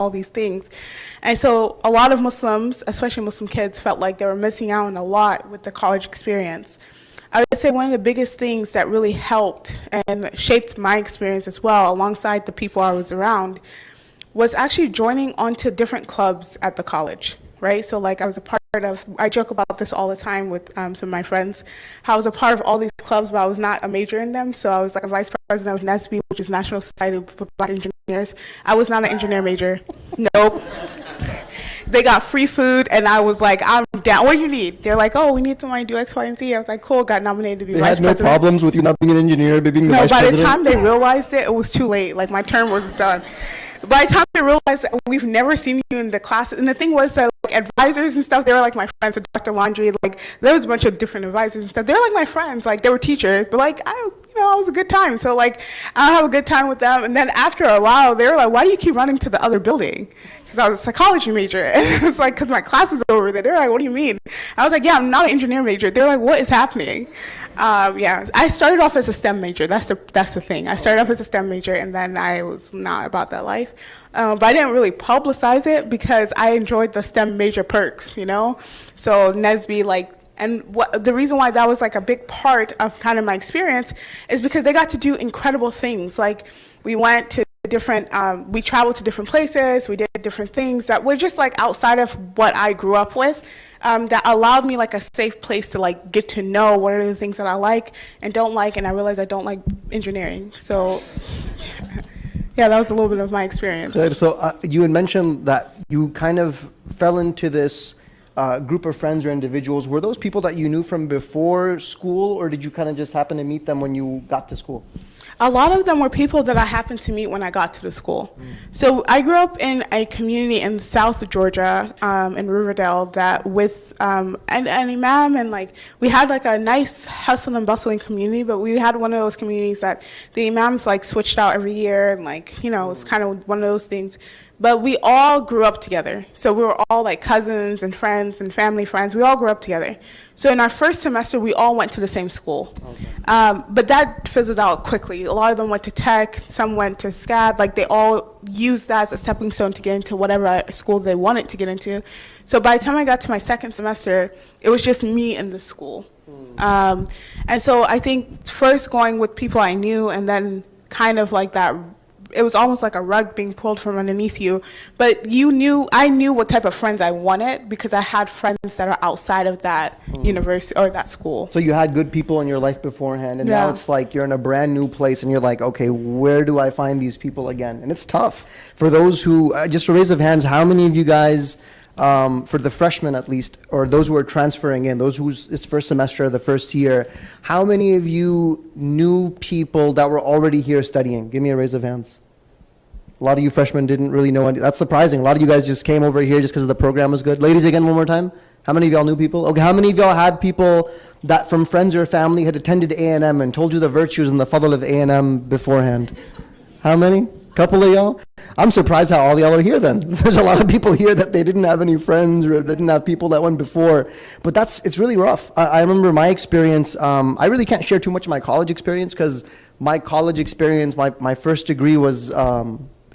all these things. And so a lot of Muslims, especially Muslim kids, felt like they were missing out on a lot with the college experience. I would say one of the biggest things that really helped and shaped my experience as well, alongside the people I was around, was actually joining onto different clubs at the college, right? So like I was a part of, I joke about this all the time with some of my friends, how I was a part of all these clubs, but I was not a major in them. So I was like a vice president of NSB, which is National Society for Black Engineers. I was not an engineer major. Nope. They got free food, and I was like, I'm down. What do you need? They're like, oh, we need somebody to do X, Y, and Z. I was like, cool, got nominated to be vice president. They had no problems with you not being an engineer, but being the vice president? No, by the time they realized it, it was too late. Like, my term was done. By the time they realized that we've never seen you in the classes, and the thing was that like advisors and stuff, they were like my friends. So Dr. Laundry, like there was a bunch of different advisors and stuff. They were like my friends, like they were teachers, but like I was a good time. So like I have a good time with them. And then after a while, they were like, "Why do you keep running to the other building?" Because I was a psychology major, and it was like because my classes are over there. They're like, "What do you mean?" I was like, "Yeah, I'm not an engineer major." They're like, "What is happening?" Yeah, I started off as a STEM major. That's the thing. I started off as a STEM major, and then I was not about that life. But I didn't really publicize it because I enjoyed the STEM major perks, you know? So NSB, like, and the reason why that was like a big part of kind of my experience is because they got to do incredible things. Like, we went to different, we traveled to different places, we did different things that were just like outside of what I grew up with. That allowed me like a safe place to like get to know what are the things that I like and don't like, and I realized I don't like engineering. So yeah, that was a little bit of my experience. Good. So you had mentioned that you kind of fell into this group of friends or individuals. Were those people that you knew from before school, or did you kind of just happen to meet them when you got to school? A lot of them were people that I happened to meet when I got to the school. So I grew up in a community in South Georgia, in Riverdale, that with an imam, and like we had like a nice hustle and bustling community, but we had one of those communities that the imams like switched out every year, and like, you know, it's kind of one of those things. But we all grew up together. So we were all like cousins and friends and family friends. We all grew up together. So in our first semester, we all went to the same school. Okay. But that fizzled out quickly. A lot of them went to tech, some went to SCAD. Like they all used that as a stepping stone to get into whatever school they wanted to get into. So by the time I got to my second semester, it was just me in the school. And so I think first going with people I knew, and then kind of like that, it was almost like a rug being pulled from underneath you. But I knew what type of friends I wanted because I had friends that are outside of that university or that school. So you had good people in your life beforehand, and now it's like you're in a brand new place and you're like, okay, where do I find these people again? And it's tough. For those who, just a raise of hands, how many of you guys, for the freshmen at least, or those who are transferring in, those whose it's first semester, the first year, how many of you knew people that were already here studying? Give me a raise of hands. A lot of you freshmen didn't really know any. That's surprising. A lot of you guys just came over here just because the program was good. Ladies, again, one more time. How many of y'all knew people? Okay, how many of y'all had people that from friends or family had attended A&M and told you the virtues and the fadl of A&M beforehand? How many? Couple of y'all? I'm surprised how all y'all are here then. There's a lot of people here that they didn't have any friends or didn't have people that went before. But it's really rough. I remember my experience. I really can't share too much of my college experience because my college experience, my first degree was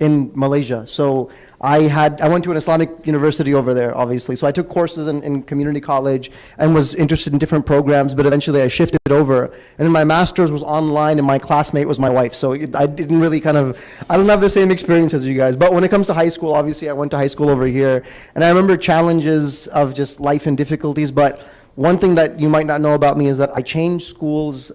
in Malaysia. So I went to an Islamic university over there, obviously. So I took courses in community college and was interested in different programs, but eventually I shifted over. And then my master's was online and my classmate was my wife. So I didn't really I don't have the same experience as you guys. But when it comes to high school, obviously I went to high school over here. And I remember challenges of just life and difficulties. But one thing that you might not know about me is that I changed schools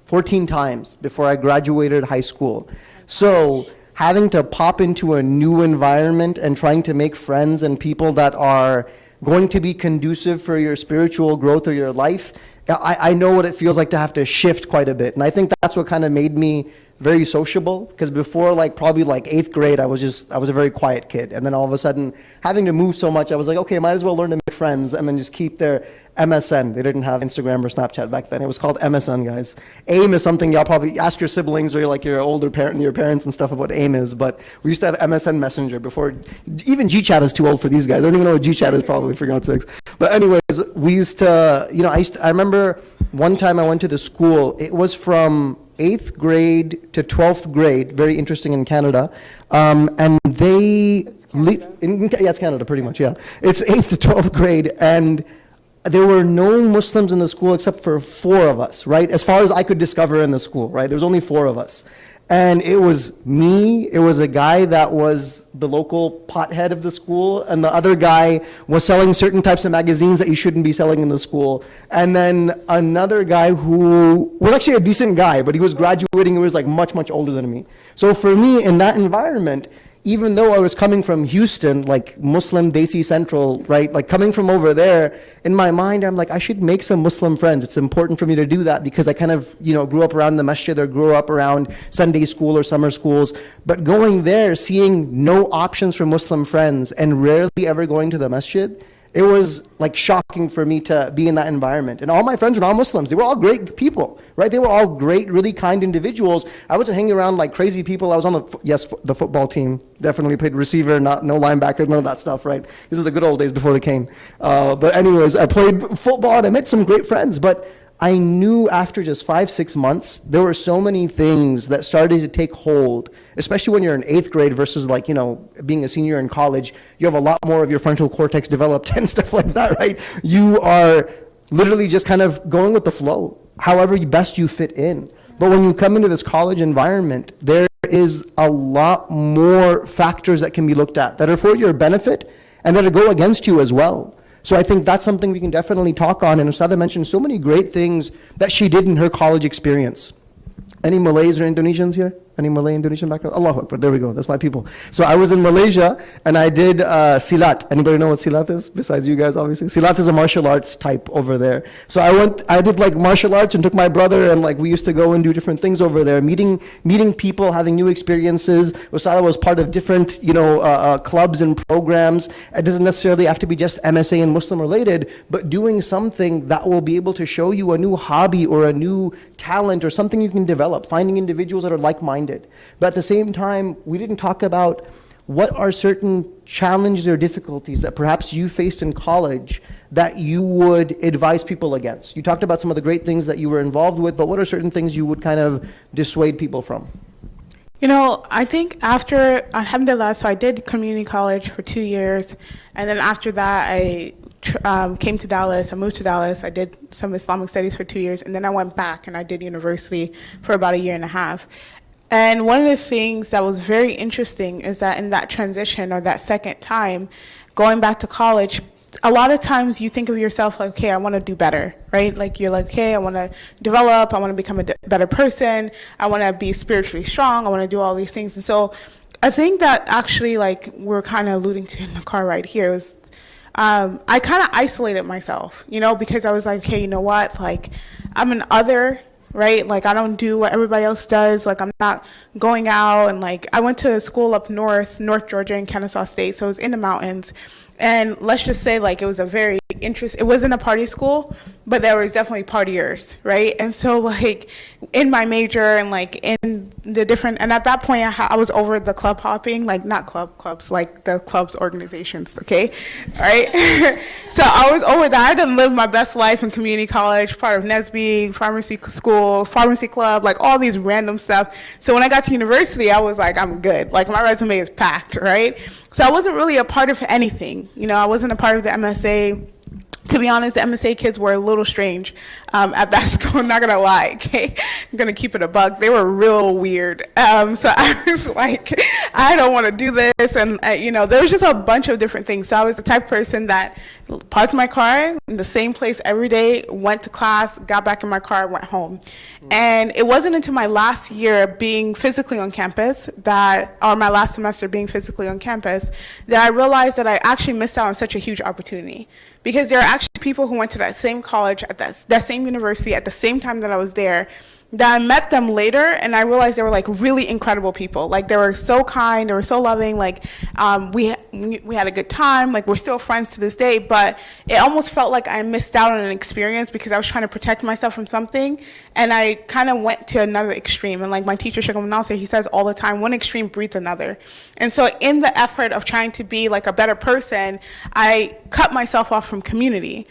14 times before I graduated high school. So having to pop into a new environment and trying to make friends and people that are going to be conducive for your spiritual growth or your life, I know what it feels like to have to shift quite a bit. And I think that's what kind of made me very sociable, because before probably 8th grade, I was a very quiet kid. And then all of a sudden, having to move so much, I was like, okay, might as well learn to make friends and then just keep their MSN. They didn't have Instagram or Snapchat back then. It was called MSN, guys. AIM is something y'all probably ask your siblings or your older your parents and stuff about AIM is, but we used to have MSN Messenger before. Even GChat is too old for these guys. I don't even know what GChat is probably, for God's sakes. But anyways, we used to, I remember one time I went to the school. It was from 8th grade to 12th grade, very interesting in Canada, and they Yeah, it's Canada, pretty much, yeah. It's 8th to 12th grade, and there were no Muslims in the school except for 4 of us, right? As far as I could discover in the school, right? There was only 4 of us. And it was me, it was a guy that was the local pothead of the school, and the other guy was selling certain types of magazines that you shouldn't be selling in the school. And then another guy who was actually a decent guy, but he was graduating, he was like much, much older than me. So for me, in that environment, even though I was coming from Houston, like Muslim Desi Central, right? Like coming from over there, in my mind, I'm like, I should make some Muslim friends. It's important for me to do that because I kind of, grew up around the masjid or grew up around Sunday school or summer schools. But going there, seeing no options for Muslim friends and rarely ever going to the masjid, it was like shocking for me to be in that environment. And all my friends were all Muslims. They were all great people, right? They were all great, really kind individuals. I wasn't hanging around like crazy people. I was on the football team. Definitely played receiver, no linebacker, none of that stuff, right? This is the good old days before they came. But anyways, I played football and I met some great friends. But I knew after just 5-6 months, there were so many things that started to take hold, especially when you're in 8th grade versus being a senior in college. You have a lot more of your frontal cortex developed and stuff like that, right? You are literally just kind of going with the flow, however best you fit in. But when you come into this college environment, there is a lot more factors that can be looked at that are for your benefit and that go against you as well. So I think that's something we can definitely talk on. And Ustadha mentioned so many great things that she did in her college experience. Any Malays or Indonesians here? Any Malay Indonesian background? Allahu Akbar, there we go, that's my people. So I was in Malaysia and I did silat. Anybody know what silat is? Besides you guys, obviously. Silat is a martial arts type over there. So I did like martial arts and took my brother and we used to go and do different things over there, meeting people, having new experiences. Ustadha was part of different, clubs and programs. It doesn't necessarily have to be just MSA and Muslim related, but doing something that will be able to show you a new hobby or a new talent or something you can develop, finding individuals that are like-minded. But at the same time, we didn't talk about what are certain challenges or difficulties that perhaps you faced in college that you would advise people against. You talked about some of the great things that you were involved with, but what are certain things you would kind of dissuade people from? I think after, alhamdulillah, so I did community college for 2 years, and then after that I came to Dallas, I moved to Dallas, I did some Islamic studies for 2 years, and then I went back and I did university for about 1.5 years. And one of the things that was very interesting is that in that transition or that second time, going back to college, a lot of times you think of yourself like, okay, I want to do better, right? Like you're like, okay, I want to develop, I want to become a better person, I want to be spiritually strong, I want to do all these things. And so I think that actually we're kind of alluding to in the car right here was I kind of isolated myself, because I was like, okay, you know what? I'm an other, right? I don't do what everybody else does. I'm not going out. And I went to school up north Georgia in Kennesaw State. So it was in the mountains. And let's just say it was a very it wasn't a party school, but there was definitely partiers, right? And so in my major and in the different, and at that point I was over the club hopping, not clubs, the clubs organizations, okay? All right? So I was over that. I didn't live my best life in community college, part of NSB, pharmacy school, pharmacy club, all these random stuff. So when I got to university, I was I'm good. My resume is packed, right? So I wasn't really a part of anything. I wasn't a part of the MSA. To be honest, the MSA kids were a little strange at that school, I'm not going to lie, okay? I'm going to keep it a buck. They were real weird. So I was like, I don't want to do this. And, there was just a bunch of different things. So I was the type of person that parked my car in the same place every day, went to class, got back in my car, went home. And it wasn't until my last year being physically on campus or my last semester being physically on campus, that I realized that I actually missed out on such a huge opportunity. Because there are actually people who went to that same college, at that same university, at the same time that I was there, that I met them later, and I realized they were really incredible people. They were so kind, they were so loving. We had a good time. We're still friends to this day. But it almost felt like I missed out on an experience because I was trying to protect myself from something, and I kind of went to another extreme. And my teacher, Sheikh Nasser, he says all the time, one extreme breeds another. And so in the effort of trying to be a better person, I cut myself off from community.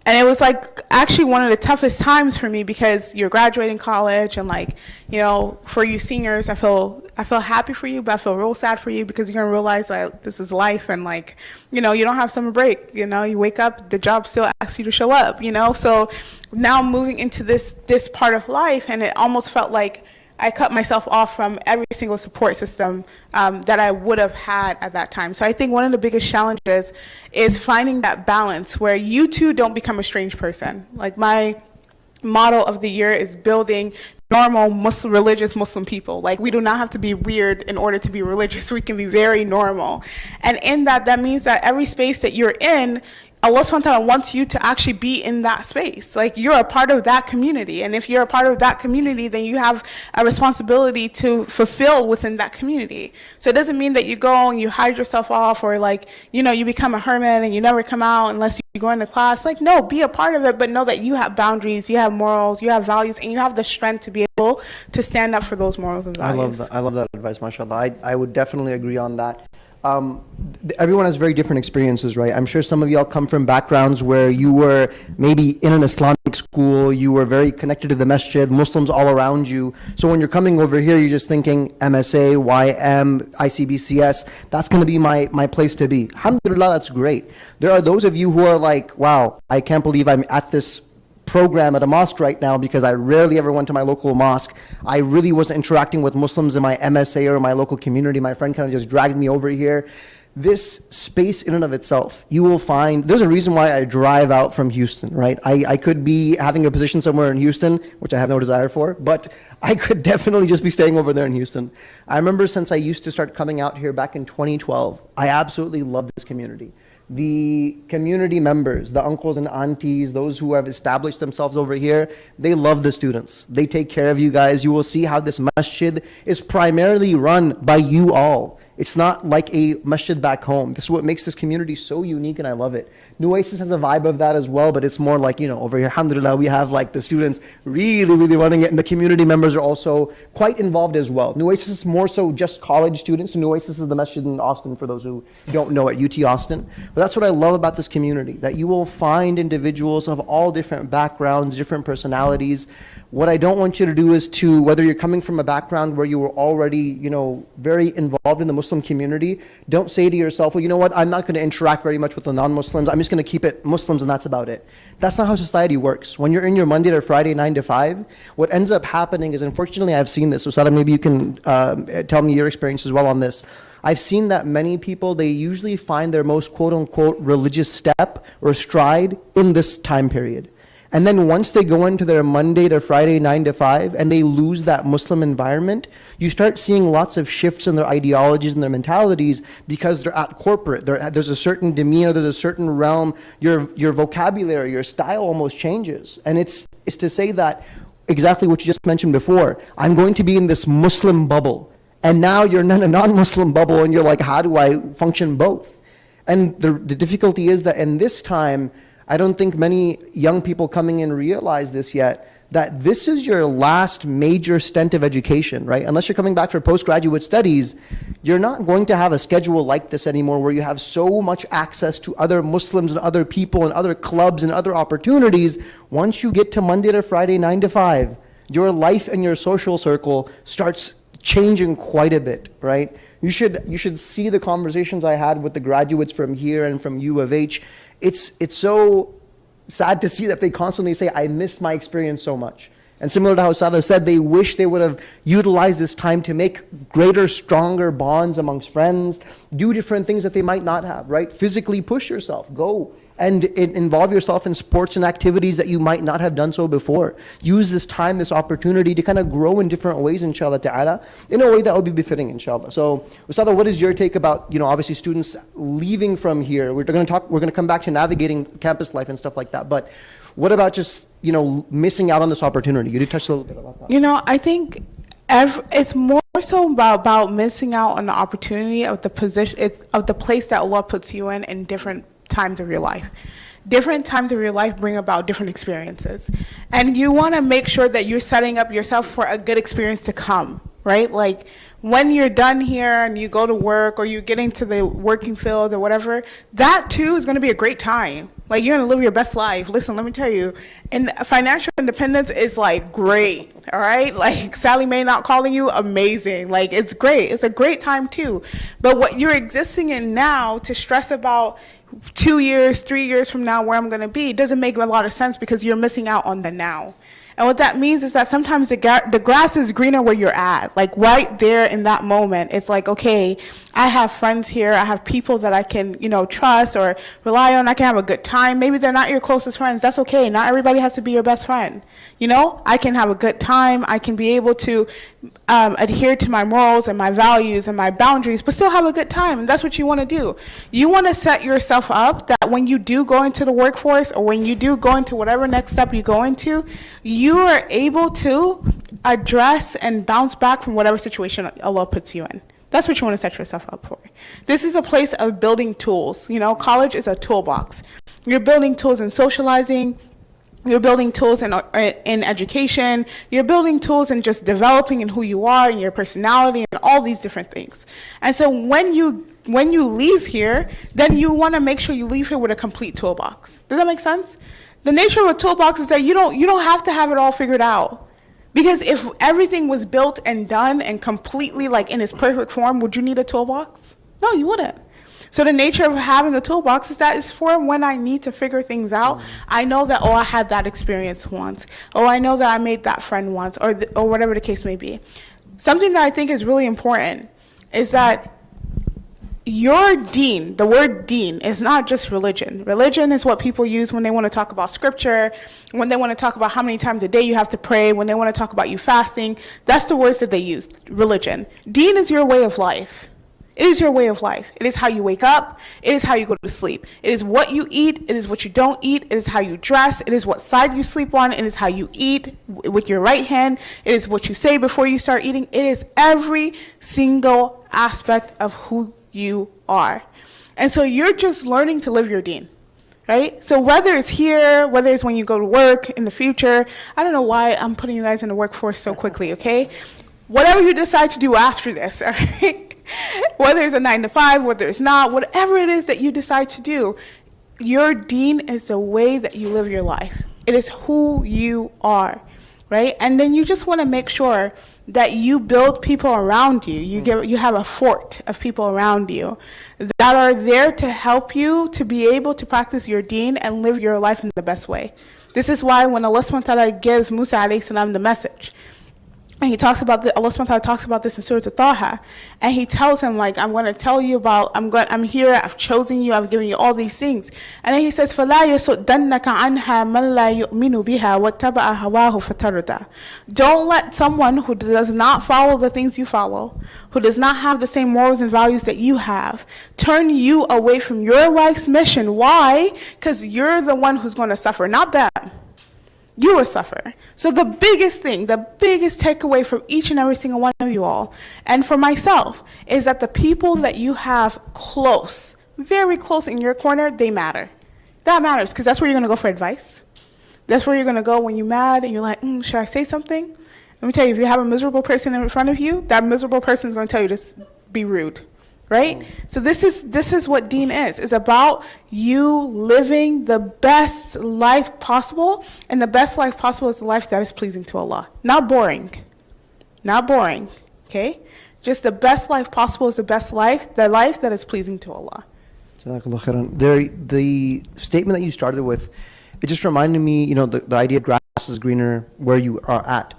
And it was like actually one of the toughest times for me, because you're graduating college, and like, you know, for you seniors, I feel happy for you, but I feel real sad for you, because you're gonna realize that this is life, and like, you know, you don't have summer break, you know, you wake up, the job still asks you to show up, you know. So now moving into this part of life, and it almost felt like I cut myself off from every single support system that I would have had at that time. So I think one of the biggest challenges is finding that balance where you too don't become a strange person. Like my motto of the year is building normal religious Muslim people. Like, we do not have to be weird in order to be religious. We can be very normal. And in that means that every space that you're in, Allah subhanahu wa ta'ala wants you to actually be in that space. Like, you're a part of that community. And if you're a part of that community, then you have a responsibility to fulfill within that community. So it doesn't mean that you go and you hide yourself off, or like, you know, you become a hermit and you never come out unless you go into class. Like, no, be a part of it, but know that you have boundaries, you have morals, you have values, and you have the strength to be able to stand up for those morals and values. I love that advice, mashallah. I would definitely agree on that. Everyone has very different experiences, right? I'm sure some of y'all come from backgrounds where you were maybe in an Islamic school, you were very connected to the masjid, Muslims all around you. So when you're coming over here, you're just thinking MSA, YM, ICBCS, that's going to be my place to be. Alhamdulillah, that's great. There are those of you who are like, wow, I can't believe I'm at this program at a mosque right now, because I rarely ever went to my local mosque. I really wasn't interacting with Muslims in my MSA or my local community. My friend kind of just dragged me over here. This space in and of itself, you will find, there's a reason why I drive out from Houston, right? I could be having a position somewhere in Houston, which I have no desire for, but I could definitely just be staying over there in Houston. I remember since I used to start coming out here back in 2012, I absolutely love this community. The community members, the uncles and aunties, those who have established themselves over here, they love the students. They take care of you guys. You will see how this masjid is primarily run by you all. It's not like a masjid back home. This is what makes this community so unique, and I love it. New Oasis has a vibe of that as well, but it's more like, you know, over here, alhamdulillah, we have like the students really running it, and the community members are also quite involved as well. New Oasis is more so just college students. New Oasis is the masjid in Austin, for those who don't know, at UT Austin. But that's what I love about this community, that you will find individuals of all different backgrounds, different personalities. What I don't want you to do is to, whether you're coming from a background where you were already, you know, very involved in the Muslim community, don't say to yourself, well, you know what, I'm not going to interact very much with the non-Muslims. I'm just going to keep it Muslims and that's about it. That's not how society works. When you're in your Monday to Friday 9 to 5, what ends up happening is, unfortunately, I've seen this. Ustadha, maybe you can tell me your experience as well on this. I've seen that many people, they usually find their most quote-unquote religious step or stride in this time period. And then once they go into their Monday to Friday 9 to 5 and they lose that Muslim environment, you start seeing lots of shifts in their ideologies and their mentalities, because they're at corporate. There's a certain demeanor, there's a certain realm, your vocabulary, your style almost changes. And it's to say that exactly what you just mentioned before, I'm going to be in this Muslim bubble. And now you're in a non-Muslim bubble, and you're like, how do I function both? And the difficulty is that in this time, I don't think many young people coming in realize this yet, that this is your last major stint of education, right? Unless you're coming back for postgraduate studies, you're not going to have a schedule like this anymore, where you have so much access to other Muslims and other people and other clubs and other opportunities. Once you get to Monday to Friday 9 to 5, your life and your social circle starts changing quite a bit, right? You should see the conversations I had with the graduates from here and from U of H. It's so sad to see that they constantly say, I miss my experience so much. And similar to how Ustadha said, they wish they would have utilized this time to make greater, stronger bonds amongst friends, do different things that they might not have, right? Physically push yourself, go and involve yourself in sports and activities that you might not have done so before. Use this time, this opportunity to kind of grow in different ways, inshallah ta'ala, in a way that will be befitting, inshallah. So, Ustadha, what is your take about, you know, obviously students leaving from here? We're going to come back to navigating campus life and stuff like that, but what about just, you know, missing out on this opportunity? You did touch a little bit about that. You know, I think it's more so about missing out on the opportunity of the position, of the place that Allah puts you in different times of your life. Different times of your life bring about different experiences. And you want to make sure that you're setting up yourself for a good experience to come, right? Like, when you're done here and you go to work, or you get into the working field or whatever, that too is going to be a great time. Like, you're going to live your best life. Listen, let me tell you, and financial independence is like great, all right? Like, Sally Mae not calling you, amazing. Like, it's great. It's a great time too. But what you're existing in now to stress about 2 years, 3 years from now where I'm going to be doesn't make a lot of sense, because you're missing out on the now. And what that means is that sometimes the grass is greener where you're at. Like, right there in that moment, it's like, okay, I have friends here. I have people that I can, trust or rely on. I can have a good time. Maybe they're not your closest friends. That's okay. Not everybody has to be your best friend. I can have a good time. I can be able to adhere to my morals and my values and my boundaries, but still have a good time. And that's what you want to do. You want to set yourself up that when you do go into the workforce, or when you do go into whatever next step you go into, you are able to address and bounce back from whatever situation Allah puts you in. That's what you want to set yourself up for. This is a place of building tools. College is a toolbox. You're building tools in socializing. You're building tools in education. You're building tools in just developing in who you are and your personality and all these different things. And so when you leave here, then you want to make sure you leave here with a complete toolbox. Does that make sense? The nature of a toolbox is that you don't have to have it all figured out. Because if everything was built and done and completely like in its perfect form, would you need a toolbox? No, you wouldn't. So the nature of having a toolbox is that it's for when I need to figure things out. I know that, I had that experience once. I know that I made that friend once, or whatever the case may be. Something that I think is really important is that your deen, the word deen, is not just religion. Religion is what people use when they want to talk about scripture, when they want to talk about how many times a day you have to pray, when they want to talk about you fasting. That's the words that they use, religion. Deen is your way of life. It is your way of life. It is how you wake up. It is how you go to sleep. It is what you eat. It is what you don't eat. It is how you dress. It is what side you sleep on. It is how you eat with your right hand. It is what you say before you start eating. It is every single aspect of who you are. And so you're just learning to live your deen, right? So whether it's here, whether it's when you go to work in the future, I don't know why I'm putting you guys in the workforce so quickly, okay? Whatever you decide to do after this, all right? Whether it's a 9 to 5, whether it's not, whatever it is that you decide to do, your deen is the way that you live your life. It is who you are, right? And then you just want to make sure that you build people around you. You have a fort of people around you that are there to help you to be able to practice your deen and live your life in the best way. This is why when Allah subhanahu wa ta'ala gives Musa alayhi salam the message, and Allah subhanahu wa ta'ala talks about this in Surah Taha, and he tells him, like, I'm going to tell you about, I'm here, I've chosen you, I've given you all these things. And then he says, فَلَا يَسُدَّنَّكَ عَنْهَا مَنْ لَا يُؤْمِنُ بِهَا وَاتَّبَعَ هَوَاهُ فَتَرْدَى. Don't let someone who does not follow the things you follow, who does not have the same morals and values that you have, turn you away from your life's mission. Why? Because you're the one who's going to suffer, not them. You will suffer. So the biggest thing, the biggest takeaway from each and every single one of you all, and for myself, is that the people that you have close, very close in your corner, they matter. That matters, because that's where you're going to go for advice. That's where you're going to go when you're mad and you're like, should I say something? Let me tell you, if you have a miserable person in front of you, that miserable person is going to tell you to be rude. Right? So this is what deen is. It's about you living the best life possible, and the best life possible is the life that is pleasing to Allah. Not boring. Not boring. Okay? Just the best life possible is the best life, the life that is pleasing to Allah. The statement that you started with, it just reminded me, the idea of grass is greener where you are at.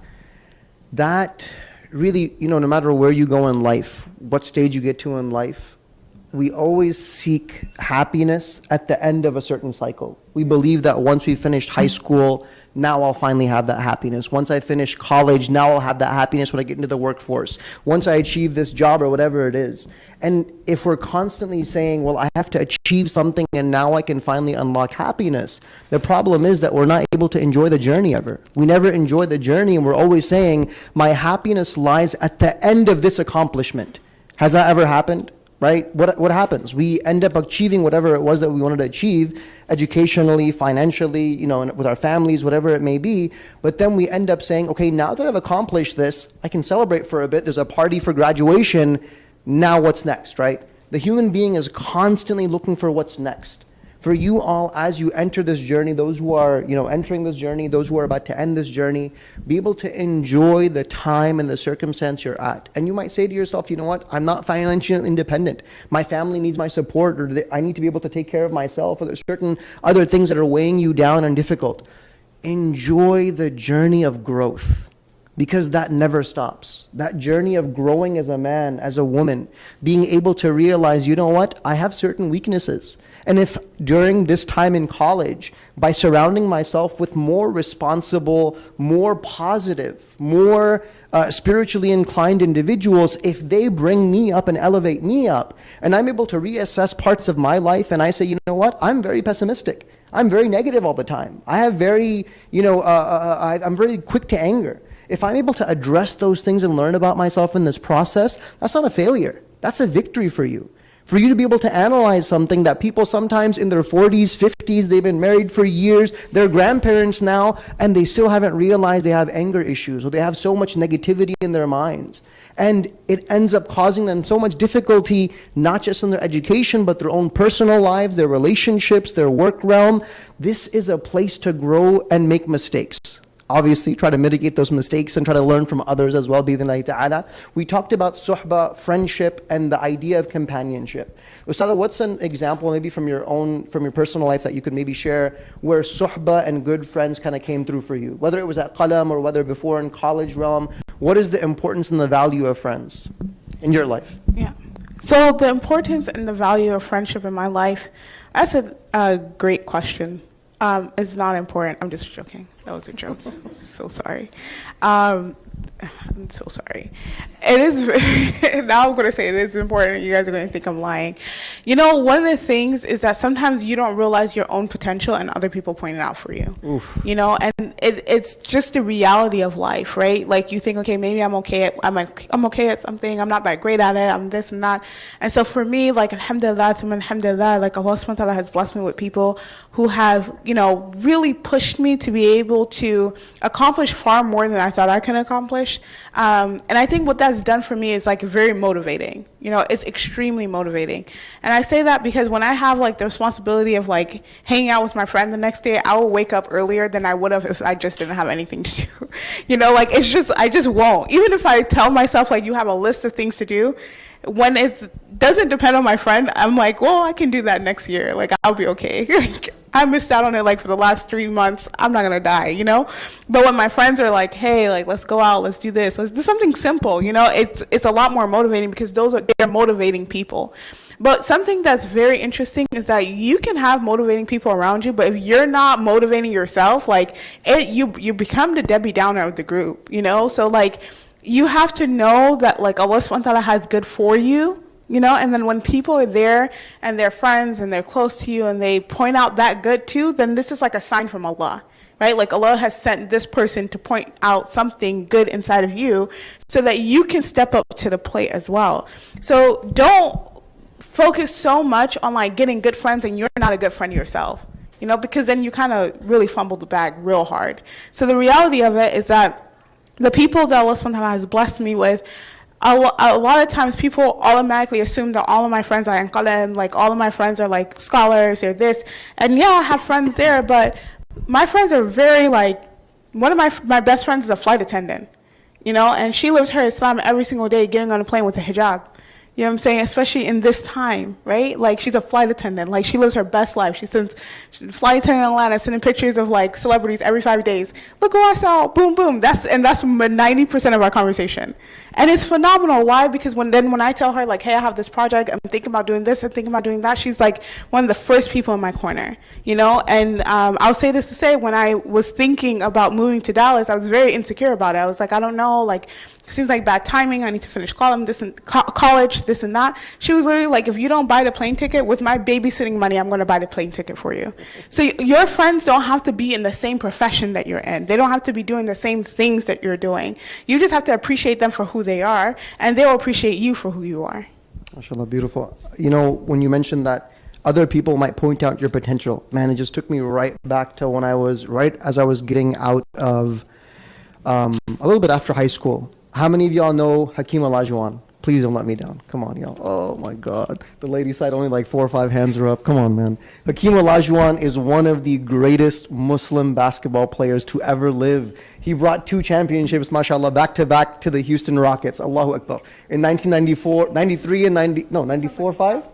That really, no matter where you go in life, what stage you get to in life, we always seek happiness at the end of a certain cycle. We believe that once we finished high school, now I'll finally have that happiness. Once I finish college, now I'll have that happiness when I get into the workforce. Once I achieve this job or whatever it is. And if we're constantly saying, well, I have to achieve something and now I can finally unlock happiness, the problem is that we're not able to enjoy the journey ever. We never enjoy the journey, and we're always saying, my happiness lies at the end of this accomplishment. Has that ever happened? Right? What happens? We end up achieving whatever it was that we wanted to achieve, educationally, financially, with our families, whatever it may be. But then we end up saying, okay, now that I've accomplished this, I can celebrate for a bit. There's a party for graduation. Now what's next, right? The human being is constantly looking for what's next. For you all, as you enter this journey, those who are, entering this journey, those who are about to end this journey, be able to enjoy the time and the circumstance you're at. And you might say to yourself, you know what, I'm not financially independent. My family needs my support, or I need to be able to take care of myself, or there's certain other things that are weighing you down and difficult. Enjoy the journey of growth, because that never stops. That journey of growing as a man, as a woman, being able to realize, you know what, I have certain weaknesses. And if during this time in college, by surrounding myself with more responsible, more positive, more spiritually inclined individuals, if they bring me up and elevate me up, and I'm able to reassess parts of my life, and I say, you know what, I'm very pessimistic. I'm very negative all the time. I have very, I'm very quick to anger. If I'm able to address those things and learn about myself in this process, that's not a failure. That's a victory for you. For you to be able to analyze something that people sometimes in their 40s, 50s, they've been married for years, they're grandparents now, and they still haven't realized they have anger issues, or they have so much negativity in their minds. And it ends up causing them so much difficulty, not just in their education, but their own personal lives, their relationships, their work realm. This is a place to grow and make mistakes. Obviously, try to mitigate those mistakes and try to learn from others as well, bi'idhnillahi ta'ala. We talked about suhbah, friendship, and the idea of companionship. Ustadha, what's an example maybe from your personal life that you could maybe share where suhbah and good friends kind of came through for you? Whether it was at qalam or whether before in college realm, what is the importance and the value of friends in your life? Yeah. So the importance and the value of friendship in my life, that's a great question. It's not important. I'm just joking. That was a joke. I'm so sorry. I'm so sorry. It is, now I'm going to say it is important. You guys are going to think I'm lying. One of the things is that sometimes you don't realize your own potential and other people point it out for you. Oof. And it's just the reality of life, right? Like you think, okay, maybe I'm okay at something. I'm not that great at it. I'm this and that. And so for me, like, alhamdulillah, like Allah subhanahu wa ta'ala has blessed me with people who have, really pushed me to be able to accomplish far more than I thought I could accomplish. And I think what that's done for me is like very motivating. It's extremely motivating. And I say that because when I have like the responsibility of like hanging out with my friend the next day, I will wake up earlier than I would have if I just didn't have anything to do. I just won't. Even if I tell myself like you have a list of things to do, when it doesn't depend on my friend, I'm like, well, I can do that next year. Like, I'll be okay. I missed out on it like for the last 3 months. I'm not gonna die, But when my friends are like, hey, like, let's go out, let's do this, let's do something simple, it's a lot more motivating because they're motivating people. But something that's very interesting is that you can have motivating people around you, but if you're not motivating yourself, like you become the Debbie Downer of the group, So like, you have to know that like Allah subhanahu wa ta'ala has good for you, and then when people are there and they're friends and they're close to you and they point out that good too, then this is like a sign from Allah, right? Like Allah has sent this person to point out something good inside of you so that you can step up to the plate as well. So don't focus so much on like getting good friends and you're not a good friend yourself, because then you kind of really fumble the bag real hard. So the reality of it is that the people that Allah subhanahu wa ta'ala has blessed me with, a lot of times people automatically assume that all of my friends are in qalam, like all of my friends are like scholars or this. And yeah, I have friends there, but my friends are very like, one of my best friends is a flight attendant, and she lives her Islam every single day getting on a plane with a hijab. You know what I'm saying? Especially in this time, right? Like, she's a flight attendant. Like, she lives her best life. She's flight attendant in Atlanta, sending pictures of, like, celebrities every 5 days. Look who I saw. Boom, boom. That's 90% of our conversation. And it's phenomenal. Why? Because when I tell her, like, hey, I have this project. I'm thinking about doing this. I'm thinking about doing that. She's, like, one of the first people in my corner, And I'll say this to say, when I was thinking about moving to Dallas, I was very insecure about it. I was like, I don't know, like, it seems like bad timing. I need to finish college, this and that. She was literally like, if you don't buy the plane ticket, with my babysitting money, I'm going to buy the plane ticket for you. So your friends don't have to be in the same profession that you're in. They don't have to be doing the same things that you're doing. You just have to appreciate them for who they are, and they will appreciate you for who you are. MashaAllah, beautiful. When you mentioned that other people might point out your potential, man, it just took me right back to when right as I was getting out of a little bit after high school. How many of y'all know Hakeem Olajuwon? Please don't let me down. Come on, y'all. Oh my God. The lady side, only like 4 or 5 hands are up. Come on, man. Hakeem Olajuwon is one of the greatest Muslim basketball players to ever live. He brought 2 championships, mashallah, back to back to the Houston Rockets. Allahu Akbar. In 1994, 93 and 94, 5?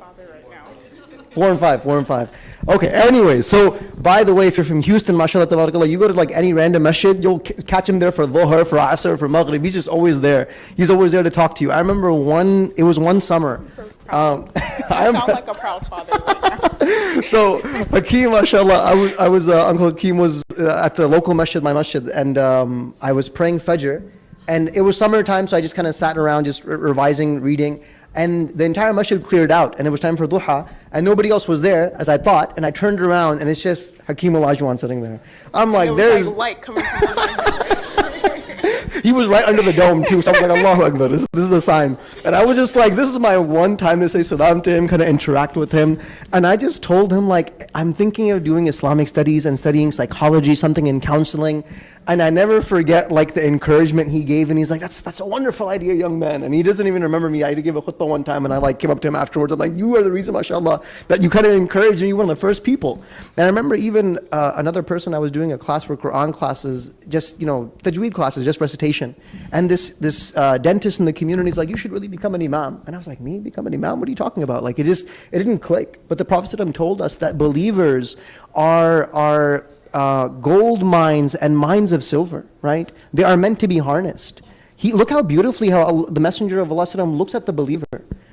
4 and 5, 4 and 5. Okay, anyway, so by the way, if you're from Houston, mashallah, tabarakallah, you go to like any random masjid, you'll catch him there for Dhuhr, for Asr, for Maghrib. He's just always there. He's always there to talk to you. I remember it was one summer. So I sound like a proud father right now. So Hakeem, mashallah, Uncle Hakeem was at the local masjid, my masjid, and I was praying Fajr. And it was summertime, so I just kind of sat around just revising, reading. And the entire masjid cleared out, and it was time for duha, and nobody else was there, as I thought. And I turned around, and it's just Hakeem Olajuwon sitting there. I'm like, there's like light coming from behind him. He was right under the dome too, so I was like, Allahu Akbar, this is a sign. And I was just like, this is my one time to say salam to him, kind of interact with him. And I just told him, like, I'm thinking of doing Islamic studies and studying psychology, something in counseling. And I never forget, like, the encouragement he gave. And he's like, that's a wonderful idea, young man. And he doesn't even remember me. I had to give a khutbah one time, and I like came up to him afterwards. I'm like, you are the reason, mashallah, that you kind of encouraged me. You were one of the first people. And I remember even another person, I was doing a class for Quran classes, just, tajweed classes, just recitation. And this dentist in the community is like, you should really become an imam. And I was like, me become an imam? What are you talking about? Like, it didn't click. But the Prophet ﷺ told us that believers are gold mines and mines of silver, right? They are meant to be harnessed. Look how beautifully how the Messenger of Allah ﷺ looks at the believer.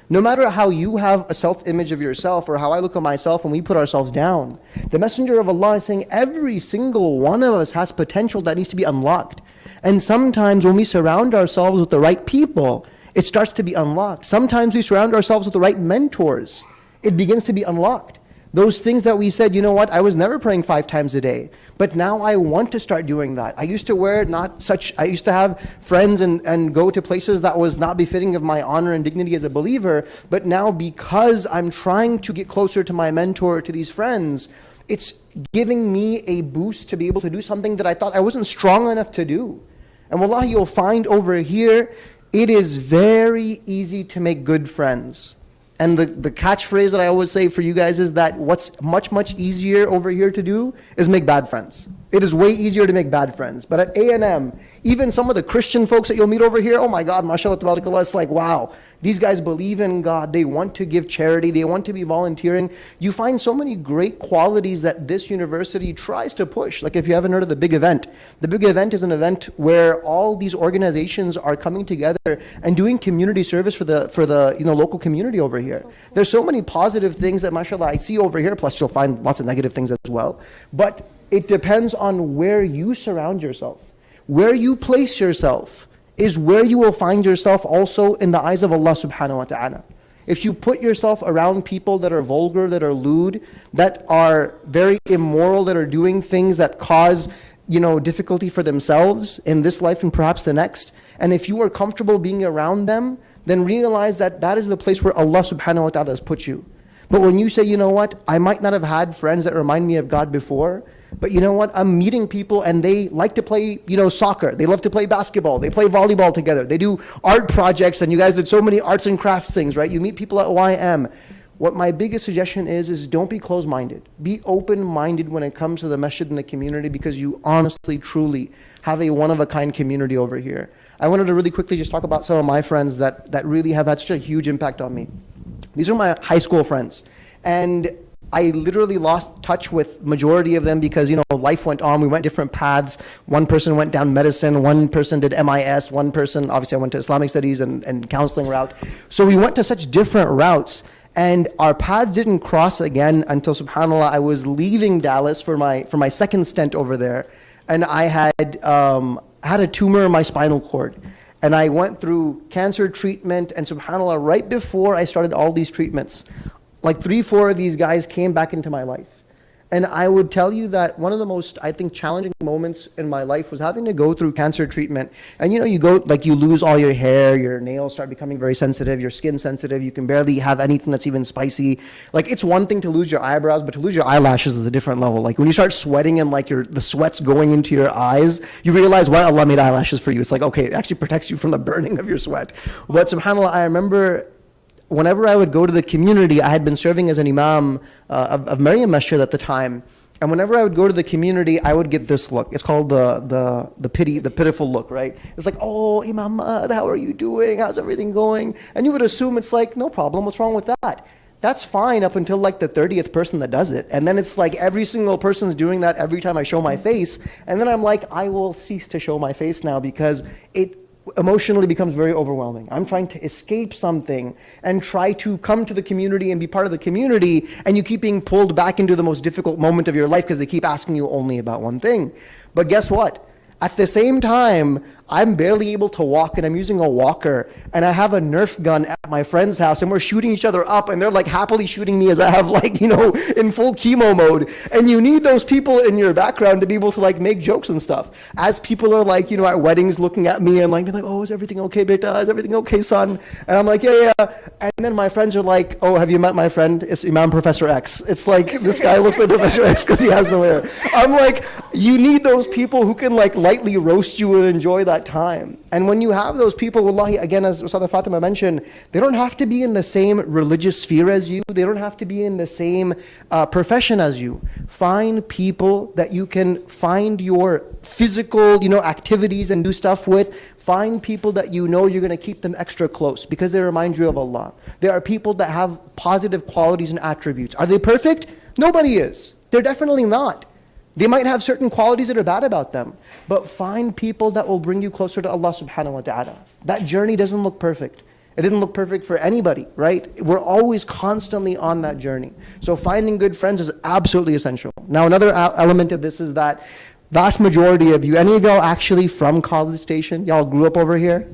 No matter how you have a self-image of yourself or how I look at myself and we put ourselves down, the Messenger of Allah is saying every single one of us has potential that needs to be unlocked. And sometimes when we surround ourselves with the right people, it starts to be unlocked. Sometimes we surround ourselves with the right mentors. It begins to be unlocked. Those things that we said, you know what, I was never praying 5 times a day, but now I want to start doing that. I used to I used to have friends and go to places that was not befitting of my honor and dignity as a believer, but now because I'm trying to get closer to my mentor, to these friends, it's giving me a boost to be able to do something that I thought I wasn't strong enough to do. And wallahi, you'll find over here, it is very easy to make good friends. And the catchphrase that I always say for you guys is that what's much, much easier over here to do is make bad friends. It is way easier to make bad friends. But at A&M, even some of the Christian folks that you'll meet over here, oh my God, mashallah, tabarakallah, it's like, wow, these guys believe in God. They want to give charity. They want to be volunteering. You find so many great qualities that this university tries to push. Like if you haven't heard of the Big Event. The Big Event is an event where all these organizations are coming together and doing community service for the local community over here. There's so many positive things that, mashallah, I see over here, plus you'll find lots of negative things as well. But it depends on where you surround yourself. Where you place yourself is where you will find yourself also in the eyes of Allah subhanahu wa ta'ala. If you put yourself around people that are vulgar, that are lewd, that are very immoral, that are doing things that cause difficulty for themselves in this life and perhaps the next, and if you are comfortable being around them, then realize that that is the place where Allah subhanahu wa ta'ala has put you. But when you say, you know what, I might not have had friends that remind me of God before, but you know what, I'm meeting people and they like to play, soccer. They love to play basketball. They play volleyball together. They do art projects, and you guys did so many arts and crafts things, right? You meet people at YM. What my biggest suggestion is don't be closed-minded. Be open-minded when it comes to the masjid and the community, because you honestly, truly have a one-of-a-kind community over here. I wanted to really quickly just talk about some of my friends that really have had such a huge impact on me. These are my high school friends. And I literally lost touch with majority of them because, life went on. We went different paths. One person went down medicine. One person did MIS. One person, obviously, I went to Islamic studies and counseling route. So we went to such different routes. And our paths didn't cross again until, subhanAllah, I was leaving Dallas for my second stint over there. And I had a tumor in my spinal cord. And I went through cancer treatment. And subhanAllah, right before I started all these treatments, like 3-4 of these guys came back into my life. And I would tell you that one of the most, I think, challenging moments in my life was having to go through cancer treatment. And you go, like, you lose all your hair, your nails start becoming very sensitive, your skin sensitive, you can barely have anything that's even spicy. Like, it's one thing to lose your eyebrows, but to lose your eyelashes is a different level. Like, when you start sweating and like the sweat's going into your eyes, you realize why Allah made eyelashes for you. It's like, okay, it actually protects you from the burning of your sweat. But subhanAllah, I remember whenever I would go to the community, I had been serving as an imam of Maryam Masjid at the time. And whenever I would go to the community, I would get this look. It's called the pitiful look, right? It's like, oh, Imam Ahmad, how are you doing? How's everything going? And you would assume it's like, no problem, what's wrong with that? That's fine up until like the 30th person that does it. And then it's like every single person's doing that every time I show my face. And then I'm like, I will cease to show my face now because it emotionally becomes very overwhelming. I'm trying to escape something and try to come to the community and be part of the community, and you keep being pulled back into the most difficult moment of your life because they keep asking you only about one thing. But guess what? At the same time, I'm barely able to walk and I'm using a walker, and I have a Nerf gun at my friend's house and we're shooting each other up, and they're like happily shooting me as I have like, in full chemo mode. And you need those people in your background to be able to like make jokes and stuff. As people are like, at weddings looking at me and like, being like, oh, is everything okay, beta? Is everything okay, son? And I'm like, yeah. And then my friends are like, oh, have you met my friend? It's Imam Professor X. It's like, this guy looks like Professor X because he has no hair. I'm like, you need those people who can like lightly roast you and enjoy that time. And when you have those people, wallahi, again, as Ustadha Fatima mentioned, they don't have to be in the same religious sphere as you. They don't have to be in the same profession as you. Find people that you can find your physical, activities and do stuff with. Find people that you're going to keep them extra close because they remind you of Allah. There are people that have positive qualities and attributes. Are they perfect? Nobody is. They're definitely not. They might have certain qualities that are bad about them, but find people that will bring you closer to Allah subhanahu wa ta'ala. That journey doesn't look perfect. It didn't look perfect for anybody, right? We're always constantly on that journey. So finding good friends is absolutely essential. Now, another element of this is that vast majority of you, any of y'all actually from College Station? Y'all grew up over here?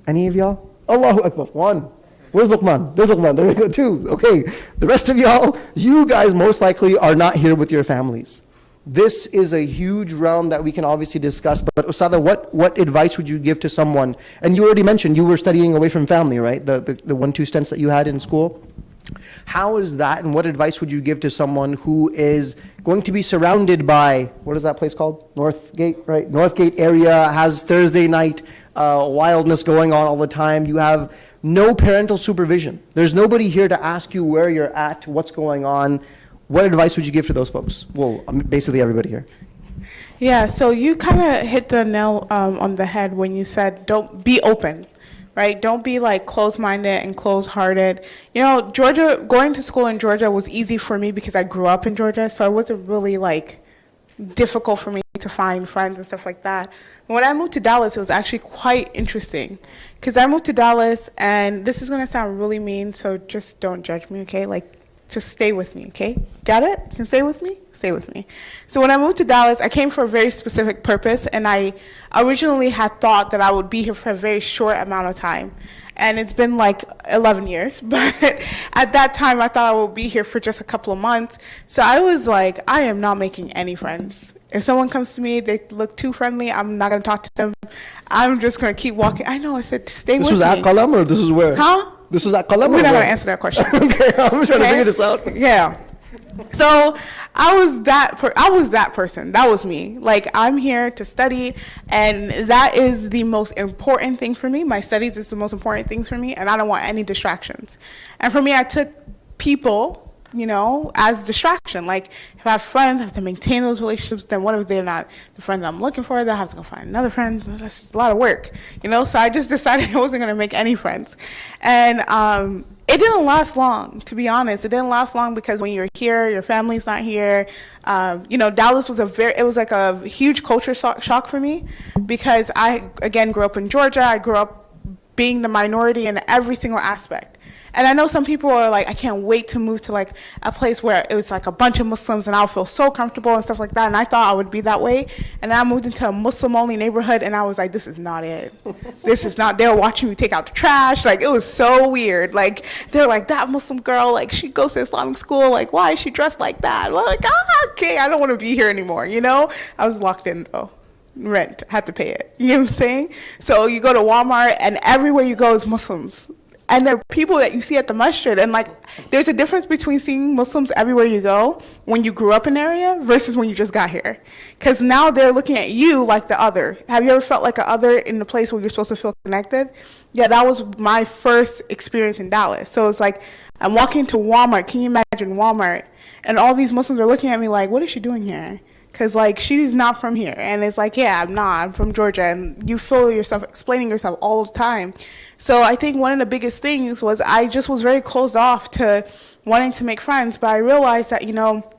Any of y'all? Allahu Akbar. One. Where's Luqman? There's Luqman. There we go. Two. Okay. The rest of y'all, you guys most likely are not here with your families. This is a huge realm that we can obviously discuss, but Ustadha, what advice would you give to someone? And you already mentioned you were studying away from family, right? The 1-2 stints that you had in school. How is that, and what advice would you give to someone who is going to be surrounded by, what is that place called? Northgate, right? Northgate area has Thursday night wildness going on all the time. You have no parental supervision. There's nobody here to ask you where you're at, what's going on. What advice would you give to those folks? Well, basically everybody here. Yeah, so you kind of hit the nail on the head when you said don't be open, right? Don't be like closed-minded and closed-hearted. Georgia, going to school in Georgia was easy for me because I grew up in Georgia, so it wasn't really like difficult for me to find friends and stuff like that. When I moved to Dallas, it was actually quite interesting because I moved to Dallas, and this is going to sound really mean, so just don't judge me, okay? Just stay with me, okay? Got it? Can you stay with me? Stay with me. So when I moved to Dallas, I came for a very specific purpose, and I originally had thought that I would be here for a very short amount of time. And it's been like 11 years, but at that time I thought I would be here for just a couple of months. So I was like, I am not making any friends. If someone comes to me, they look too friendly, I'm not going to talk to them. I'm just going to keep walking. I know, I said, stay with me. This was at Qalam, or this is where? Huh? This was at Qalam? We're not going to answer that question. Okay, I'm trying to figure this out. Yeah. So I was that person. That was me. Like, I'm here to study, and that is the most important thing for me. My studies is the most important things for me, and I don't want any distractions. And for me, I took people, as distraction. Like, if I have friends, I have to maintain those relationships. Then what if they're not the friend I'm looking for? Then I have to go find another friend. That's just a lot of work, So I just decided I wasn't going to make any friends. And it didn't last long, to be honest. It didn't last long because when you're here, your family's not here. Dallas was like a huge culture shock for me because I, again, grew up in Georgia. I grew up being the minority in every single aspect. And I know some people are like, I can't wait to move to like a place where it was like a bunch of Muslims and I'll feel so comfortable and stuff like that. And I thought I would be that way. And then I moved into a Muslim-only neighborhood and I was like, this is not it. This is not, they're watching me take out the trash. Like, it was so weird. Like, they're like, that Muslim girl, like, she goes to Islamic school. Like, why is she dressed like that? Well, like, okay, I don't want to be here anymore, you know? I was locked in though. Rent, had to pay it. You know what I'm saying? So you go to Walmart and everywhere you go is Muslims. And there are people that you see at the masjid, and like, there's a difference between seeing Muslims everywhere you go when you grew up in an area versus when you just got here. Because now they're looking at you like the other. Have you ever felt like an other in the place where you're supposed to feel connected? Yeah, that was my first experience in Dallas. So it's like, I'm walking to Walmart. Can you imagine Walmart? And all these Muslims are looking at me like, what is she doing here? Because, like, she's not from here. And it's like, yeah, I'm not. I'm from Georgia. And you feel yourself explaining yourself all the time. So I think one of the biggest things was I just was very closed off to wanting to make friends. But I realized that, you know,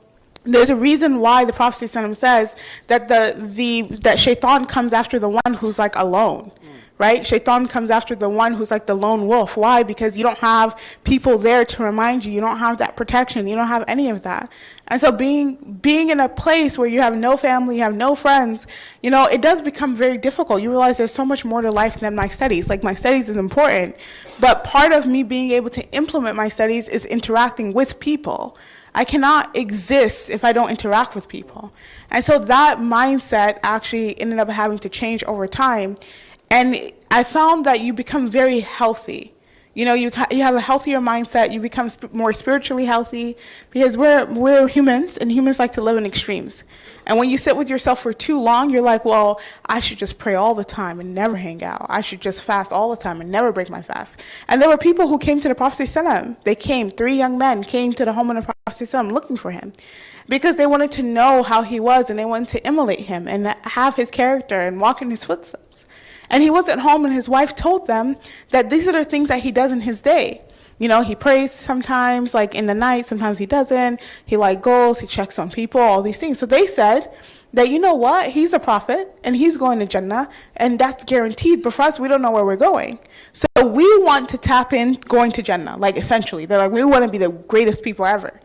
there's a reason why the Prophet ﷺ says that that shaitan comes after the one who's, like, alone. Right? Shaitan comes after the one who's like the lone wolf. Why? Because you don't have people there to remind you. You don't have that protection. You don't have any of that. And so being in a place where you have no family, you have no friends, you know, it does become very difficult. You realize there's so much more to life than my studies. Like, my studies is important, but part of me being able to implement my studies is interacting with people. I cannot exist if I don't interact with people. And so that mindset actually ended up having to change over time. And I found that you become very healthy. You know, you have a healthier mindset. You become more spiritually healthy, because we're humans, and humans like to live in extremes. And when you sit with yourself for too long, you're like, well, I should just pray all the time and never hang out. I should just fast all the time and never break my fast. And there were people who came to the Prophet ﷺ. They came, 3 young men came to the home of the Prophet ﷺ looking for him, because they wanted to know how he was, and they wanted to emulate him and have his character and walk in his footsteps. And he was at home, and his wife told them that these are the things that he does in his day. You know, he prays sometimes, like in the night, sometimes he doesn't. He like goes, he checks on people, all these things. So they said that, you know what, he's a prophet, and he's going to Jannah, and that's guaranteed. But for us, we don't know where we're going. So we want to tap in going to Jannah, like essentially. They're like, we want to be the greatest people ever.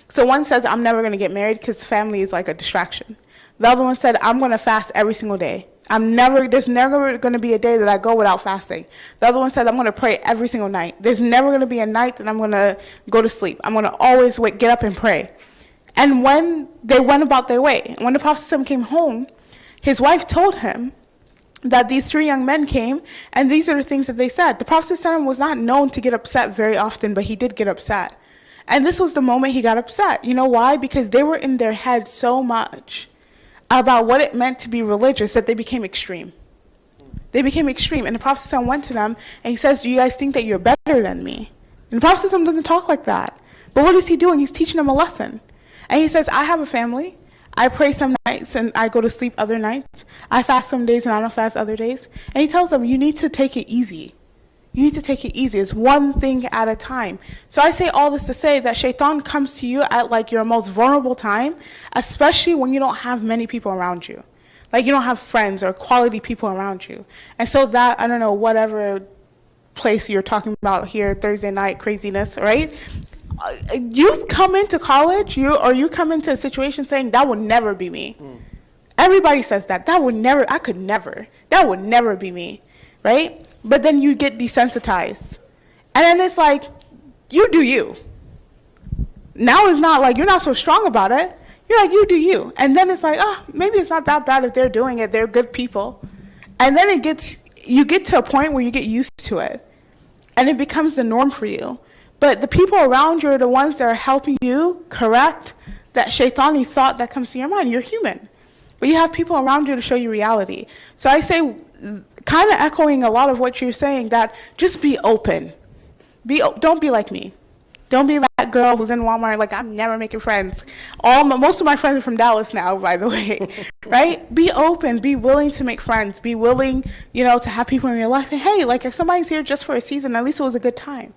So one says, I'm never going to get married because family is like a distraction. The other one said, I'm going to fast every single day. There's never going to be a day that I go without fasting. The other one said, I'm going to pray every single night. There's never going to be a night that I'm going to go to sleep. I'm going to always get up and pray. And when they went about their way, when the Prophet ﷺ came home, his wife told him that these 3 young men came, and these are the things that they said. The Prophet ﷺ was not known to get upset very often, but he did get upset. And this was the moment he got upset. You know why? Because they were in their head so much about what it meant to be religious that they became extreme. They became extreme. And the Prophet ﷺ went to them and he says, do you guys think that you're better than me? And the Prophet ﷺ doesn't talk like that. But what is he doing? He's teaching them a lesson. And he says, I have a family. I pray some nights and I go to sleep other nights. I fast some days and I don't fast other days. And he tells them, you need to take it easy. You need to take it easy. It's one thing at a time. So I say all this to say that shaitan comes to you at like your most vulnerable time, especially when you don't have many people around you. Like you don't have friends or quality people around you. And so that, I don't know, whatever place you're talking about here, Thursday night craziness, right? You come into college, you come into a situation saying, that would never be me. Everybody says that. I could never. That would never be me, right? But then you get desensitized. And then it's like, you do you. Now it's not like, you're not so strong about it. You're like, you do you. And then it's like, maybe it's not that bad if they're doing it. They're good people. And then you get to a point where you get used to it. And it becomes the norm for you. But the people around you are the ones that are helping you correct that shaitani thought that comes to your mind. You're human. But you have people around you to show you reality. So I say, kind of echoing a lot of what you're saying, that just be open. Don't be like me. Don't be that girl who's in Walmart like, I'm never making friends. Most of my friends are from Dallas now, by the way, right? Be open. Be willing to make friends. Be willing, to have people in your life. And hey, like if somebody's here just for a season, at least it was a good time,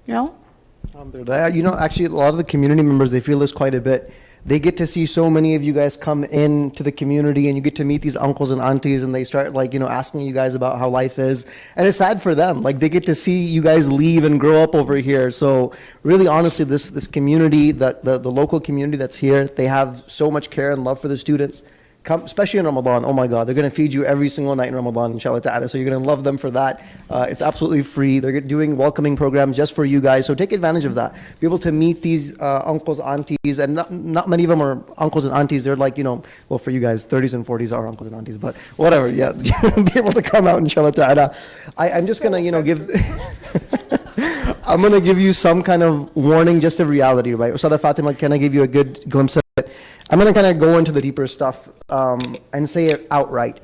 Actually, a lot of the community members, they feel this quite a bit. They get to see so many of you guys come into the community, and you get to meet these uncles and aunties, and they start asking you guys about how life is. And it's sad for them. Like they get to see you guys leave and grow up over here. So really, honestly, this community, the local community that's here, they have so much care and love for the students. come, especially in Ramadan. Oh my God, they're going to feed you every single night in Ramadan, inshallah ta'ala. So you're going to love them for that. It's absolutely free. They're doing welcoming programs just for you guys. So take advantage of that. Be able to meet these uncles, aunties, and not many of them are uncles and aunties. They're like, well, for you guys, 30s and 40s are uncles and aunties, but whatever. Yeah, be able to come out, inshallah ta'ala. I'm just going to, give... I'm going to give you some kind of warning just of reality, right? Ustadha Fatima, can I give you a good glimpse of it? I'm going to kind of go into the deeper stuff and say it outright.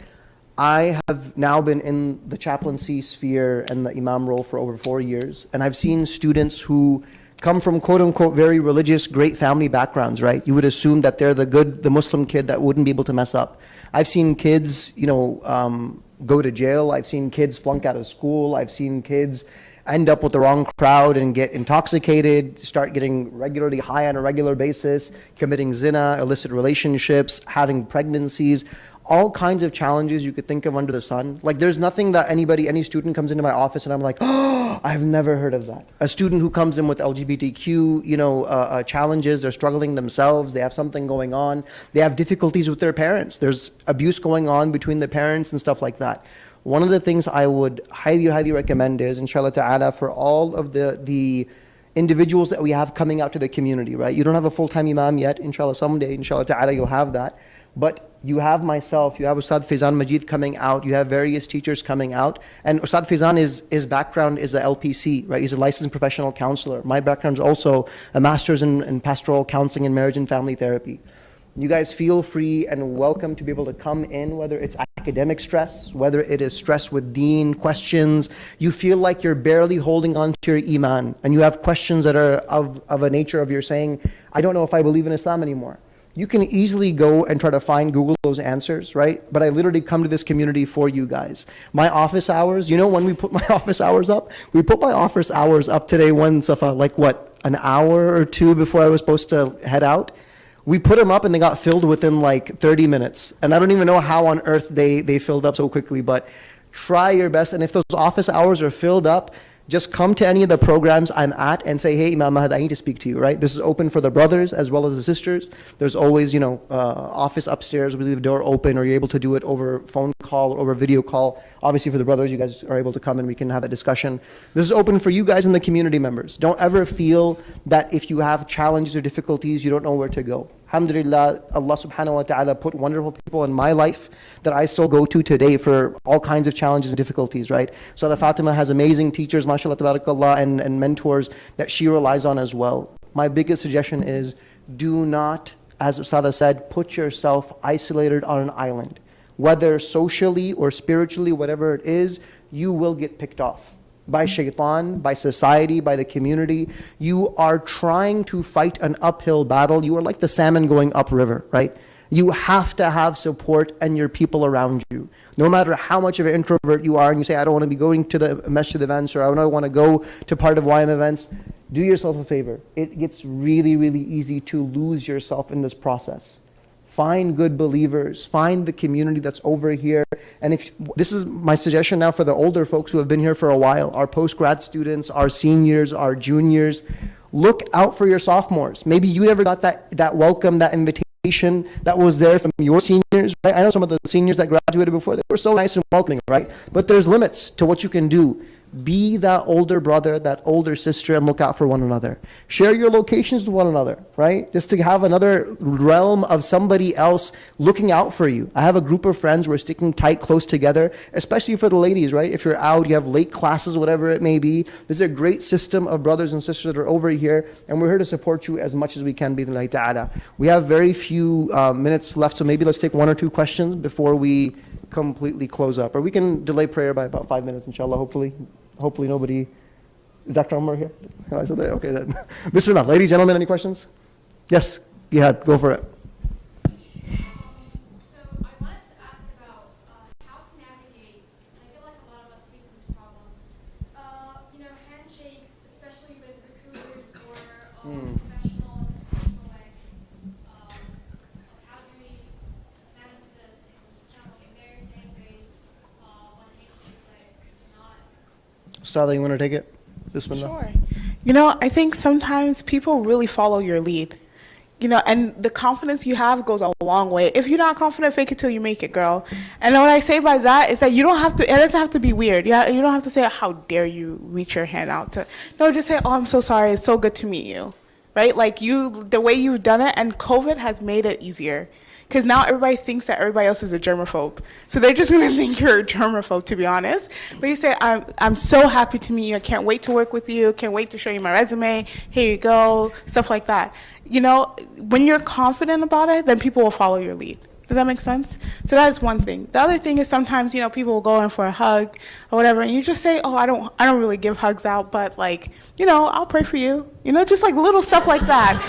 I have now been in the chaplaincy sphere and the imam role for over 4 years, and I've seen students who come from quote-unquote very religious, great family backgrounds, right? You would assume that they're the Muslim kid that wouldn't be able to mess up. I've seen kids, go to jail. I've seen kids flunk out of school. I've seen kids end up with the wrong crowd and get intoxicated, start getting regularly high on a regular basis, committing zina, illicit relationships, having pregnancies, all kinds of challenges you could think of under the sun. Like there's nothing that any student comes into my office and I'm like, oh, I've never heard of that. A student who comes in with LGBTQ, challenges, they're struggling themselves, they have something going on, they have difficulties with their parents, there's abuse going on between the parents and stuff like that. One of the things I would highly, highly recommend is, inshallah ta'ala, for all of the individuals that we have coming out to the community, right? You don't have a full-time imam yet, inshallah, someday, inshallah ta'ala, you'll have that. But you have myself, you have Ustad Faizan Majid coming out, you have various teachers coming out, and Ustad Faizan, his background is a LPC, right? He's a licensed professional counselor. My background is also a master's in pastoral counseling and marriage and family therapy. You guys feel free and welcome to be able to come in, whether it's academic stress, whether it is stress with deen, questions. You feel like you're barely holding on to your iman, and you have questions that are of a nature of you're saying, I don't know if I believe in Islam anymore. You can easily go and try to Google those answers, right? But I literally come to this community for you guys. My office hours, when we put my office hours up? We put my office hours up today, an hour or two before I was supposed to head out? We put them up and they got filled within like 30 minutes. And I don't even know how on earth they filled up so quickly, but try your best. And if those office hours are filled up, just come to any of the programs I'm at and say, hey, Imam Mahad, I need to speak to you, right? This is open for the brothers as well as the sisters. There's always, office upstairs. We leave the door open, or you're able to do it over phone call or over video call. Obviously, for the brothers, you guys are able to come and we can have that discussion. This is open for you guys and the community members. Don't ever feel that if you have challenges or difficulties, you don't know where to go. Alhamdulillah, Allah subhanahu wa ta'ala put wonderful people in my life that I still go to today for all kinds of challenges and difficulties, right? So the Fatima has amazing teachers, mashallah, tabarakallah, and mentors that she relies on as well. My biggest suggestion is do not, as Ustadha said, put yourself isolated on an island. Whether socially or spiritually, whatever it is, you will get picked off by shaitan, by society, by the community. You are trying to fight an uphill battle. You are like the salmon going upriver, right? You have to have support and your people around you. No matter how much of an introvert you are and you say, I don't want to be going to the masjid events, or I don't want to go to part of YM events, do yourself a favor. It gets really, really easy to lose yourself in this process. Find good believers, find the community that's over here. And if this is my suggestion now for the older folks who have been here for a while, our post-grad students, our seniors, our juniors, look out for your sophomores. Maybe you never got that welcome, that invitation that was there from your seniors, right? I know some of the seniors that graduated before, they were so nice and welcoming, right? But there's limits to what you can do. Be that older brother, that older sister, and look out for one another. Share your locations with one another, right? Just to have another realm of somebody else looking out for you. I have a group of friends, we're sticking tight, close together, especially for the ladies, right? If you're out, you have late classes, whatever it may be. There's a great system of brothers and sisters that are over here, and we're here to support you as much as we can, bi'idhnillahi ta'ala. We have very few minutes left, so maybe let's take one or two questions before we completely close up. Or we can delay prayer by about 5 minutes, inshallah, hopefully. Hopefully nobody... Is Dr. Umar here? I said that? Okay, then. Bismillah. Ladies, gentlemen, any questions? Yes, go for it. So I wanted to ask about how to navigate, I feel like a lot of us face this problem, handshakes, especially with recruiters or professional way. How do we manage this if we're sound like very same way one handshake like not? Ustadha, you want to take it? This one? Sure. I think sometimes people really follow your lead. you know, and the confidence you have goes a long way. If you're not confident, fake it till you make it, girl. And what I say by that is that you don't have to, it doesn't have to be weird. Yeah, you don't have to say, how dare you reach your hand out to, no, just say, oh, I'm so sorry, it's so good to meet you, right? Like the way you've done it, and COVID has made it easier. Because now everybody thinks that everybody else is a germaphobe. So they're just going to think you're a germaphobe, to be honest. But you say, I'm so happy to meet you. I can't wait to work with you. Can't wait to show you my resume. Here you go. Stuff like that. You know, when you're confident about it, then people will follow your lead. Does that make sense? So that is one thing. The other thing is sometimes, you know, people will go in for a hug or whatever, and you just say, oh, I don't really give hugs out, but like, you know, I'll pray for you. You know, just like little stuff like that.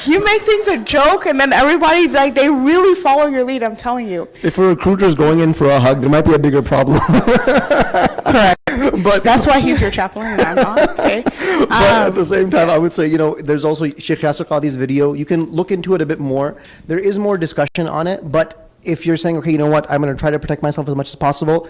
You make things a joke, and then everybody, like, they really follow your lead, I'm telling you. If a recruiter's going in for a hug, there might be a bigger problem. Correct. But that's why he's your chaplain and I'm not, okay? But at the same time, I would say, you know, there's also Sheikh Yasir Qadhi's video. You can look into it a bit more. There is more discussion on it, but if you're saying, okay, you know what, I'm going to try to protect myself as much as possible,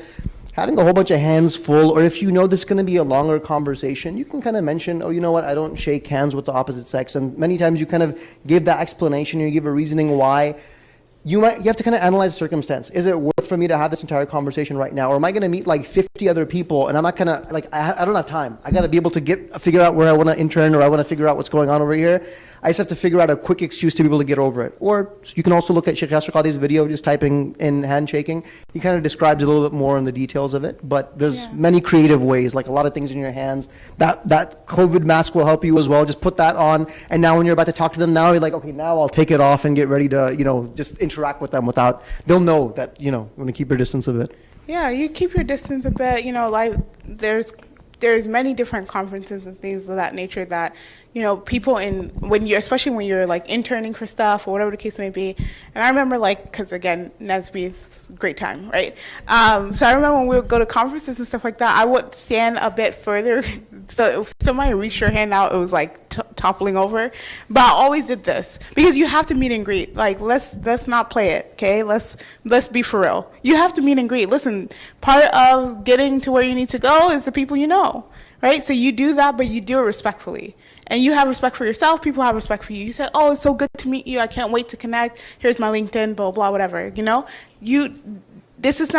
having a whole bunch of hands full, or if you know this is going to be a longer conversation, you can kind of mention, oh, you know what, I don't shake hands with the opposite sex. And many times you kind of give that explanation, you give a reasoning why. You have to kind of analyze the circumstance. Is it worth for me to have this entire conversation right now? Or am I going to meet like 50 other people and I'm not going to, like, I don't have time. I got to be able to figure out where I want to intern, or I want to figure out what's going on over here. I just have to figure out a quick excuse to be able to get over it. Or you can also look at Sheikh Yasir Qadhi's video, just typing in handshaking. He kind of describes a little bit more in the details of it, but there's many creative ways, like a lot of things in your hands. That COVID mask will help you as well. Just put that on, and now when you're about to talk to them, now you're like, okay, now I'll take it off and get ready to, you know, just interact with them without, they'll know that, you know, you want to keep your distance a bit. Yeah, you keep your distance a bit, you know, like there's many different conferences and things of that nature that, you know, people especially when you're like interning for stuff or whatever the case may be. And I remember, like, because again, NSB is a great time, right? So I remember when we would go to conferences and stuff like that, I would stand a bit further. So if somebody reached your hand out, it was like toppling over. But I always did this because you have to meet and greet. Like, let's not play it, okay? Let's be for real. You have to meet and greet. Listen, part of getting to where you need to go is the people you know, right? So you do that, but you do it respectfully. And you have respect for yourself, people have respect for you. You say, oh, it's so good to meet you, I can't wait to connect, here's my LinkedIn, blah, blah, whatever, you know? This is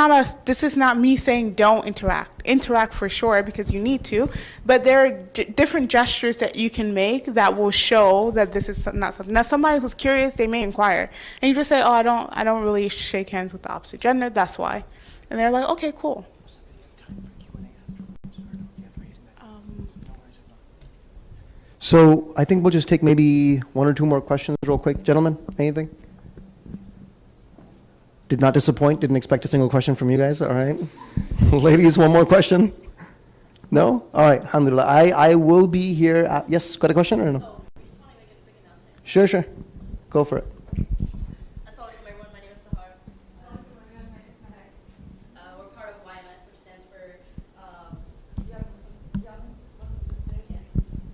not me saying don't interact. Interact for sure because you need to, but there are different gestures that you can make that will show that this is not something. Now, somebody who's curious, they may inquire. And you just say, oh, I don't really shake hands with the opposite gender, that's why. And they're like, okay, cool. So I think we'll just take maybe one or two more questions real quick. Gentlemen, anything? Did not disappoint, didn't expect a single question from you guys, all right? Ladies, one more question? No? All right, alhamdulillah. I will be here. Yes, got a question or no? Oh, I just want to make a quick announcement. Sure. Go for it. Assalamualaikum everyone, my name is Sahar. We're part of YMS, which stands for Young Muslim Sisters.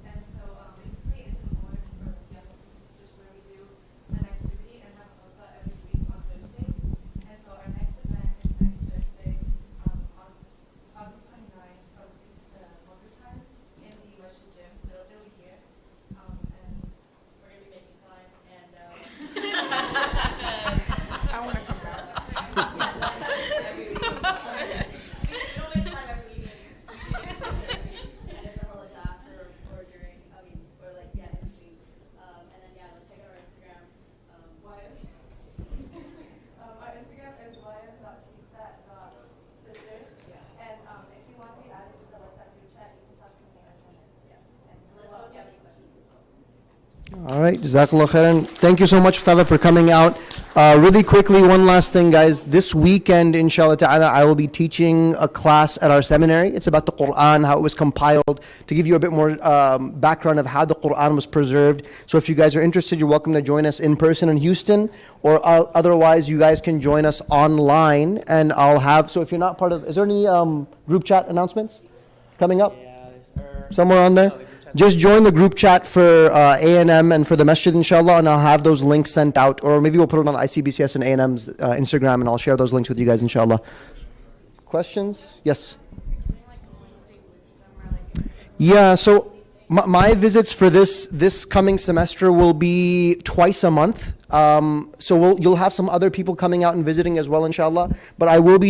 And so basically it's an honor for Young Muslim Sisters where we do an activity and have a halqa every week on Thursdays. And so our next event is next Thursday on August 29th from 6 to Maghrib time in the Masjid Gym. So it'll be here. And we're going to be making slime and I want to come back. every week. We don't make slime every week. And it's a holiday after or during, or like, in between. And then, like, check out our Instagram. Our Instagram is ym.cstat.sisters. And if you want to be added to the WhatsApp group chat, you can talk to me or send it. And let us know if you have any questions as well. All right, Jazakallah khairan. Thank you so much, Ustadha, for coming out. Really quickly, one last thing, guys. This weekend, inshallah ta'ala, I will be teaching a class at our seminary. It's about the Quran, how it was compiled, to give you a bit more background of how the Quran was preserved. So if you guys are interested, you're welcome to join us in person in Houston, or otherwise you guys can join us online, and I'll have, so if you're not part of, is there any group chat announcements coming up? Somewhere on there? Just join the group chat for A&M and for the masjid, inshallah, and I'll have those links sent out. Or maybe we'll put it on ICBCS and A&M's Instagram, and I'll share those links with you guys, inshallah. Questions? Yes? Yeah, so My visits for this coming semester will be twice a month. So you'll have some other people coming out and visiting as well, inshallah. But I will be doing